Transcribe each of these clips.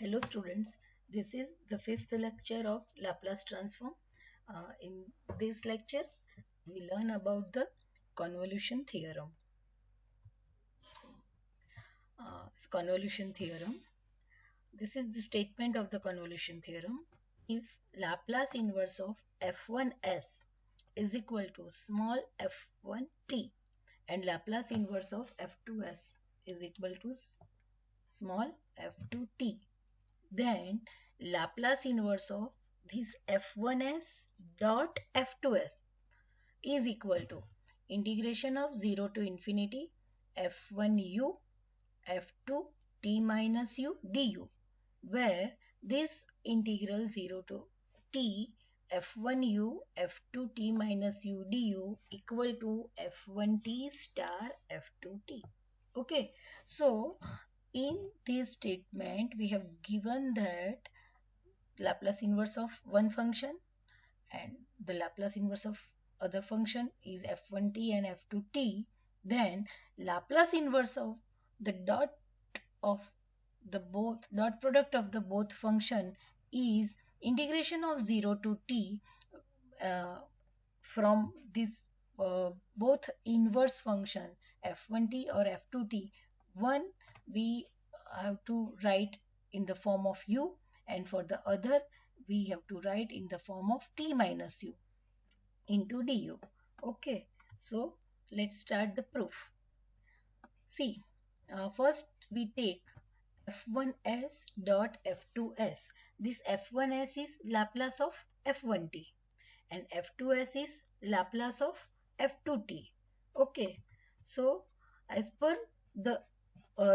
Hello students, this is the fifth lecture of Laplace transform. In this lecture, we learn about the convolution theorem. Convolution theorem. This is the statement of the convolution theorem. If Laplace inverse of f1s is equal to small f1t and Laplace inverse of f2s is equal to small f2t, then Laplace inverse of this f1s dot f2s is equal to integration of 0 to infinity f1u f2 t minus u du, where this integral 0 to t f1u f2 t minus u du equal to f1t star f2t. Okay, so in this statement we have given that Laplace inverse of one function and the Laplace inverse of other function is f1t and f2t, then Laplace inverse of the of dot product of the both function is integration of 0 to t uh, from this both inverse function f1t or f2t. One we have to write in the form of u, and for the other we have to write in the form of t minus u into du. Okay, so let's start the proof. See, first we take f1s dot f2s. This f1s is Laplace of f1t and f2s is Laplace of f2t. Okay, so as per the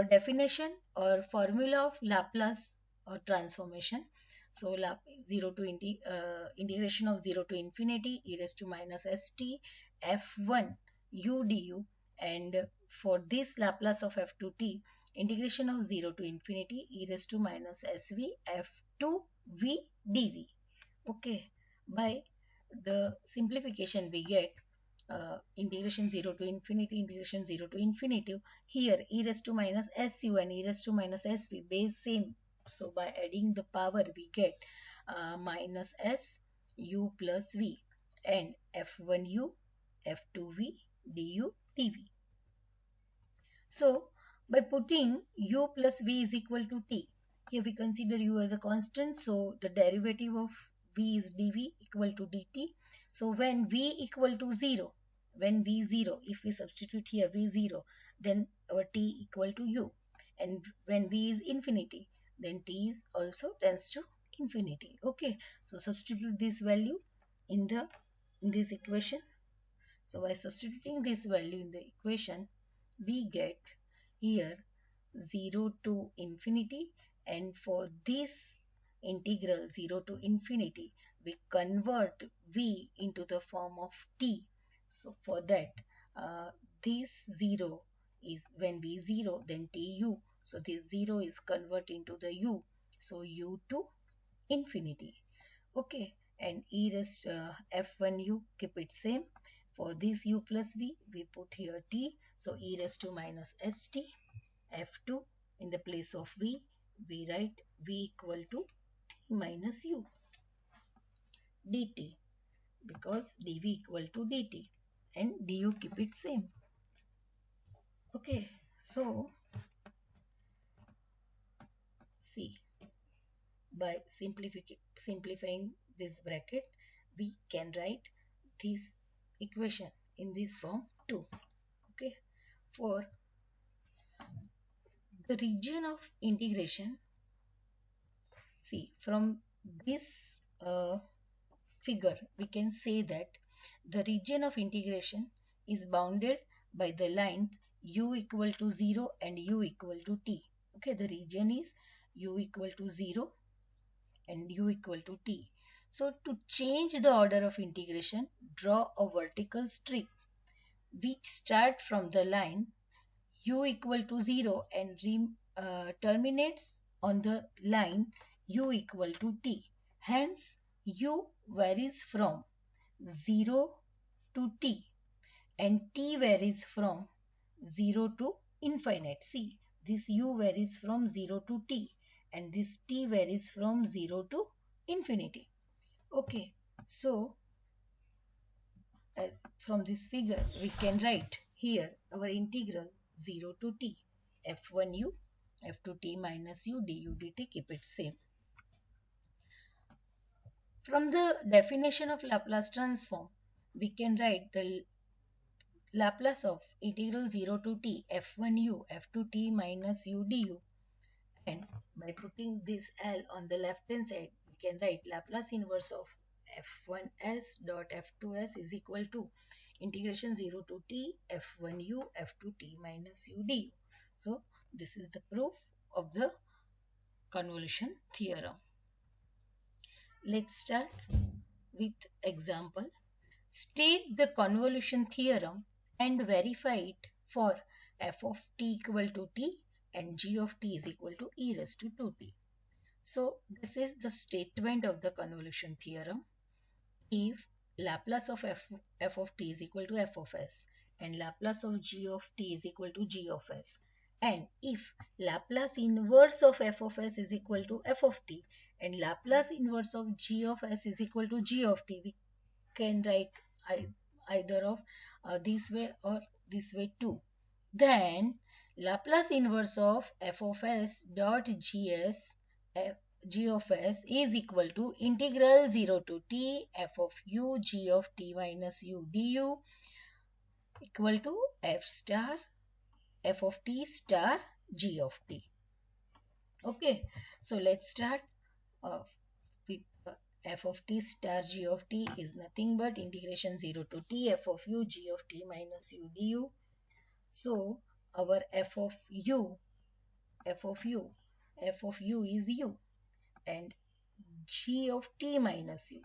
definition or formula of Laplace transformation, so 0 to integration of 0 to infinity e raised to minus st f1 u du, and for this Laplace of f2t, integration of 0 to infinity e raised to minus sv f2 v dv. Okay, by the simplification we get integration 0 to infinity, integration 0 to infinity. Here e raised to minus su and e raised to minus sv base same. So by adding the power we get minus s u plus v and f1u f2v du dv. So by putting u plus v is equal to t, here we consider u as a constant, so the derivative of v is dv equal to dt. So when v equal to 0, when v 0, if we substitute here v 0, then our t equal to u, and when v is infinity, then t is also tends to infinity. Okay, so substitute this value in this equation. So by substituting this value in the equation, we get here 0 to infinity, and for this integral 0 to infinity we convert v into the form of t. So for that this 0 is when v 0, then tu, so this 0 is converted into the u, so u to infinity. Okay, and e raised f1u keep it same. For this u plus v we put here t, so e raised to minus st f2, in the place of v we write v equal to t minus u dt, because dv equal to dt and du keep it same. Okay, so see, by simplifying this bracket we can write this equation in this form too. Okay, for the region of integration, see from this figure we can say that the region of integration is bounded by the lines u equal to 0 and u equal to t. Okay, the region is u equal to 0 and u equal to t. So to change the order of integration, draw a vertical strip which start from the line u equal to 0 and terminates on the line u equal to t. Hence, u varies from 0 to t and t varies from 0 to infinite. See, this u varies from 0 to t and this t varies from 0 to infinity. Okay, so as from this figure we can write here our integral 0 to t f1u f2t minus u du dt, keep it same. From the definition of Laplace transform, we can write the Laplace of integral 0 to t f1u f2t minus u du, and by putting this L on the left hand side we can write Laplace inverse of f1s dot f2s is equal to integration 0 to t f1u f2t minus u du. So this is the proof of the convolution theorem. Let's start with example. State the convolution theorem and verify it for f of t equal to t and g of t is equal to e raised to 2t. So this is the statement of the convolution theorem. If Laplace of f of t is equal to f of s and Laplace of g of t is equal to g of s, and if Laplace inverse of f of s is equal to f of t and Laplace inverse of g of s is equal to g of t, we can write either of this way or this way too. Then Laplace inverse of f of s dot g of s is equal to integral 0 to t f of u g of t minus u du equal to f star f of t star g of t. Okay, so let's start with f of t star g of t is nothing but integration 0 to t f of u g of t minus u du. So our f of u is u, and g of t minus u,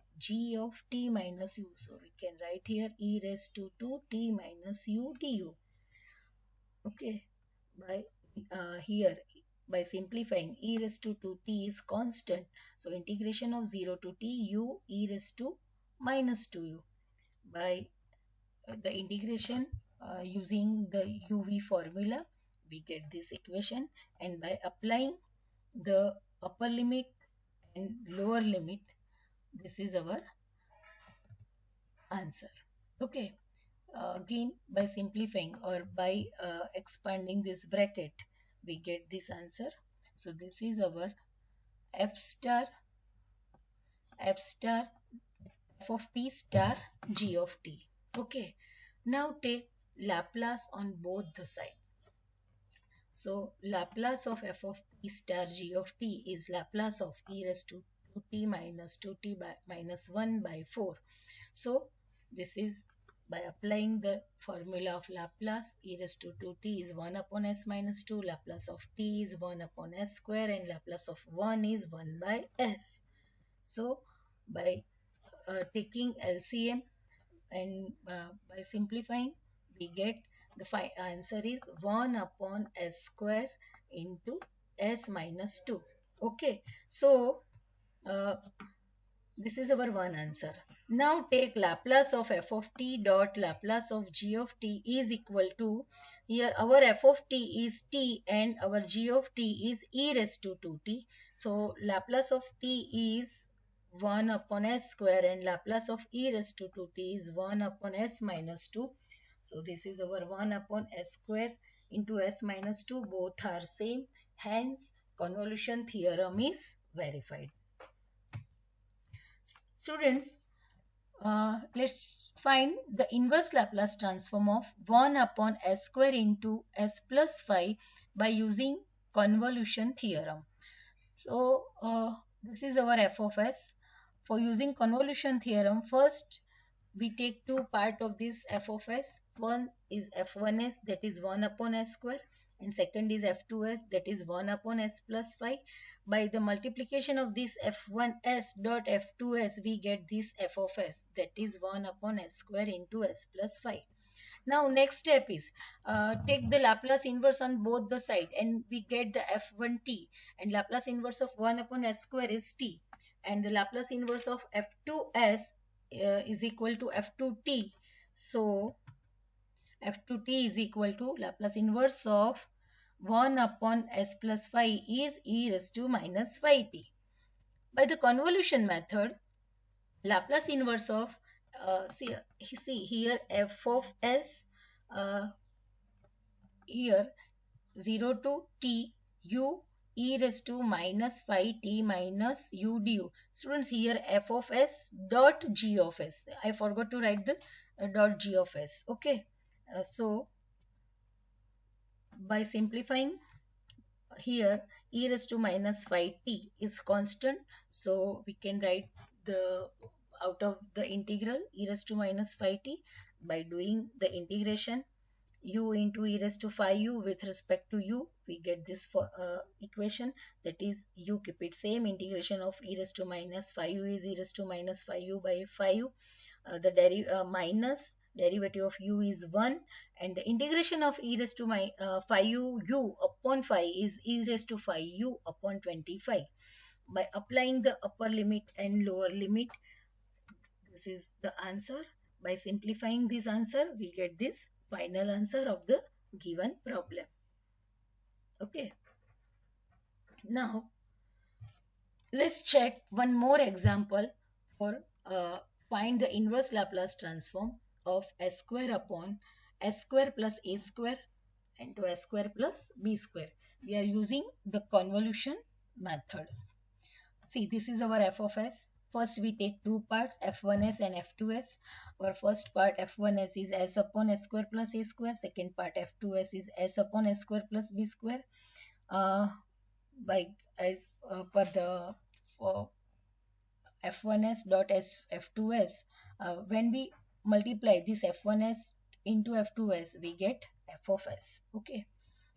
so we can write here e raised to 2t minus u du. Okay, by here by simplifying e raised to 2t is constant, so integration of 0 to t u e raised to minus 2u. By the integration using the uv formula we get this equation, and by applying the upper limit and lower limit, this is our answer. Okay, again by simplifying or by expanding this bracket we get this answer. So this is our f star f of t star g of t. Okay, now take Laplace on both the sides. So Laplace of f of t star g of t is Laplace of e raised to 2t minus 2t by minus 1 by 4. So this is by applying the formula of Laplace, e raised to 2t is 1 upon s minus 2, Laplace of t is 1 upon s square, and Laplace of 1 is 1 by s. So by taking LCM and by simplifying we get the answer is 1 upon s square into s minus 2. Okay, so uh, this is our one answer. Now take Laplace of f of t dot Laplace of g of t is equal to, here our f of t is t and our g of t is e raised to 2t. So Laplace of t is 1 upon s square and Laplace of e raised to 2t is 1 upon s minus 2. So this is our 1 upon s square into s minus 2, both are same. Hence convolution theorem is verified. Students, let's find the inverse Laplace transform of 1 upon s square into s plus phi by using convolution theorem. So this is our f of s. For using convolution theorem, first we take two part of this f of s. One is f1s, that is 1 upon s square, and second is f2s, that is 1 upon s plus phi. By the multiplication of this f1s dot f2s we get this f of s, that is 1 upon s square into s plus phi. Now next step is take the Laplace inverse on both the side and we get the f1t, and Laplace inverse of 1 upon s square is t, and the Laplace inverse of f2s is equal to f2t. So f2t is equal to Laplace inverse of 1 upon s plus phi is e raised to minus phi t. By the convolution method, Laplace inverse of see here f of s, here 0 to t u e raised to minus phi t minus u du. Students, here f of s dot g of s. I forgot to write the dot g of s. Okay. So by simplifying, here e raised to minus phi t is constant. So we can write the out of the integral e raised to minus phi t by doing the integration u into e raised to phi u with respect to u. We get this equation, that is u keep it same. Integration of e raised to minus phi u is e raised to minus phi u by phi u. The minus derivative of u is 1, and the integration of e raised to phi u upon phi is e raised to phi u upon 25. By applying the upper limit and lower limit, this is the answer. By simplifying this answer, we get this final answer of the given problem. Okay. Now, let's check one more example for find the inverse Laplace transform of s square upon s square plus a square into s square plus b square. We are using the convolution method. See, this is our f of s. First, we take two parts, f1s and f2s. Our first part, f1s, is s upon s square plus a square. Second part, f2s, is s upon s square plus b square. By as per the f1s dot s f2s, when we multiply this f1s into f2s, we get f of s. Okay.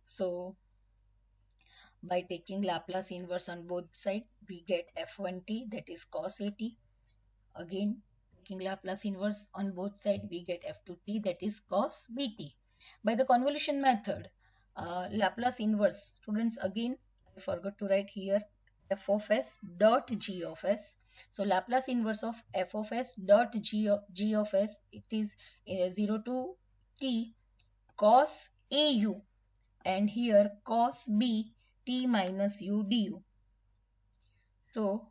So by taking Laplace inverse on both sides, we get f1t, that is cos at. Again, taking Laplace inverse on both sides, we get f2t, that is cos bt. By the convolution method, Laplace inverse, students, again I forgot to write here f of s dot g of s. So Laplace inverse of f of s dot g of s, it is 0 to t cos au, and here cos b t minus u du. So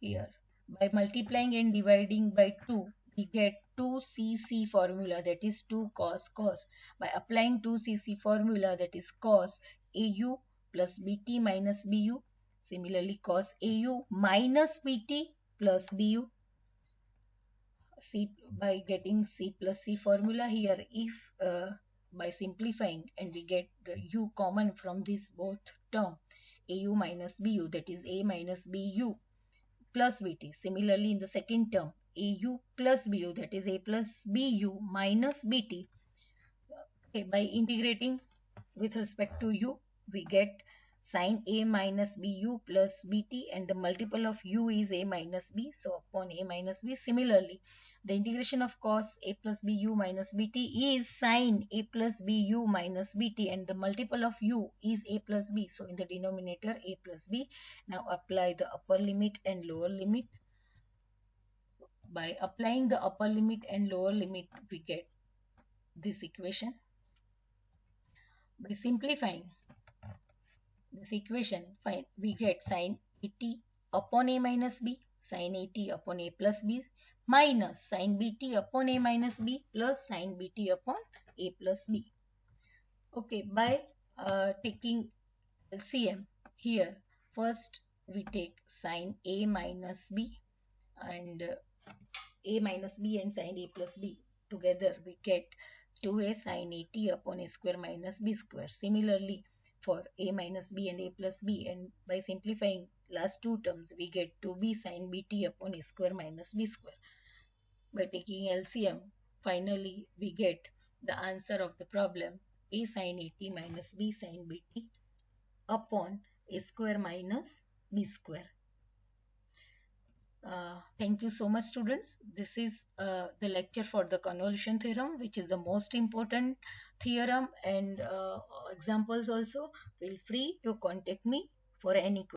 here by multiplying and dividing by 2, we get 2cc formula, that is 2 cos cos. By applying 2cc formula, that is cos au plus bt minus bu. Similarly, cos au minus bt plus bu. C, by getting c plus c formula here, if by simplifying and we get the u common from this both term, au minus bu, that is a minus bu plus bt. Similarly, in the second term, au plus bu, that is a plus bu minus bt. Okay, by integrating with respect to u, we get sin a minus bu plus bt, and the multiple of u is a minus b, so upon a minus b. Similarly, the integration of cos a plus bu minus bt is sin a plus bu minus bt, and the multiple of u is a plus b, so in the denominator a plus b. Now apply the upper limit and lower limit. By applying the upper limit and lower limit, we get this equation. By simplifying this equation, fine, we get sin at upon a minus b, sin at upon a plus b, minus sin bt upon a minus b plus sin bt upon a plus b. Okay, by taking LCM here, first we take sin a minus b, and a minus b and sin a plus b together, we get 2a sin at upon a square minus b square. Similarly, for a minus b and a plus b, and by simplifying last two terms, we get 2b sin bt upon a square minus b square. By taking LCM, finally we get the answer of the problem, a sin at minus b sin bt upon a square minus b square. Thank you so much, students. This is the lecture for the convolution theorem, which is the most important theorem, and examples also. Feel free to contact me for any questions.